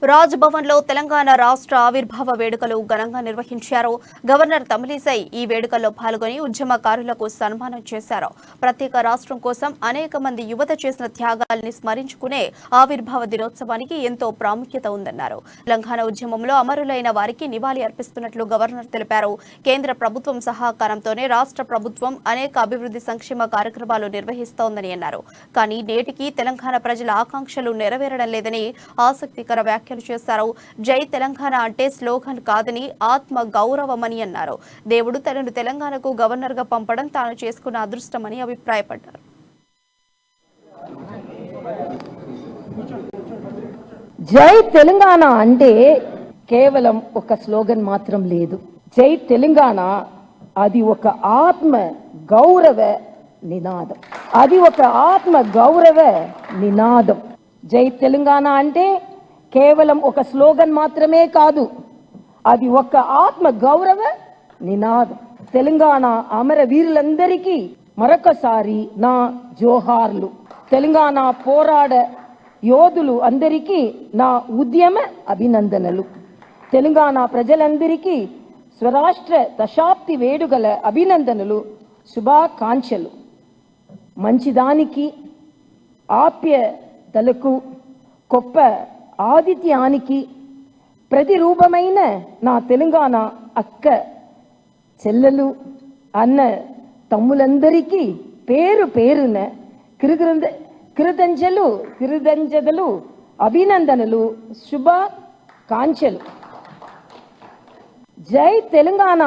రాజ్భవన్లో తెలంగాణ రాష్ట్ర ఆవిర్భావ వేడుకలు ఘనంగా నిర్వహించారు. గవర్నర్ తమిళిసై ఈ వేడుకల్లో పాల్గొని ఉద్యమకారులకు సన్మానం చేశారు. ప్రత్యేక రాష్ట్రం కోసం అనేక మంది యువత చేసిన త్యాగాల్ని స్మరించుకునే ఆవిర్భావ దినోత్సవానికి ఎంతో ప్రాముఖ్యత ఉందన్నారు. తెలంగాణ ఉద్యమంలో అమరులైన వారికి నివాళి అర్పిస్తున్నట్లు గవర్నర్ తెలిపారు. కేంద్ర ప్రభుత్వం సహకారంతోనే రాష్ట్ర ప్రభుత్వం అనేక అభివృద్ధి సంక్షేమ కార్యక్రమాలు నిర్వహిస్తోందని అన్నారు. కానీ నేటికి తెలంగాణ ప్రజల ఆకాంక్షలు నెరవేరడం లేదని ఆసక్తికర వ్యాఖ్యలు చేశారు. జై తెలంగాణ అంటే స్లోగన్ కాదని ఆత్మ గౌరవమని అన్నారు. దేవుడు తనను తెలంగాణకు గవర్నర్ గా పంపడం తాను చేసుకున్న అదృష్టమని అభిప్రాయపడ్డారు. జై తెలంగాణ అంటే కేవలం ఒక స్లోగన్ మాత్రం లేదు. జై తెలంగాణ అది ఒక ఆత్మ గౌరవ నినాదం. జై తెలంగాణ అంటే కేవలం ఒక స్లోగన్ మాత్రమే కాదు, అది ఒక ఆత్మ గౌరవ నినాదం. తెలంగాణ అమర వీరులందరికీ మరొకసారి నా జోహార్లు. తెలంగాణ పోరాడ యోధులు అందరికీ నా ఉద్యమ అభినందనలు. తెలంగాణ ప్రజలందరికీ స్వరాష్ట్ర దశాబ్ది వేడుకల అభినందనలు, శుభాకాంక్షలు. మంచిదానికి, ఆప్యతలకు, గొప్ప ఆతిథ్యానికి ప్రతిరూపమైన నా తెలంగాణ అక్క చెల్లెలు, అన్న తమ్ములందరికీ పేరు పేరున కృతజ్ఞతలు, అభినందనలు, శుభాకాంక్షలు. జై తెలంగాణ.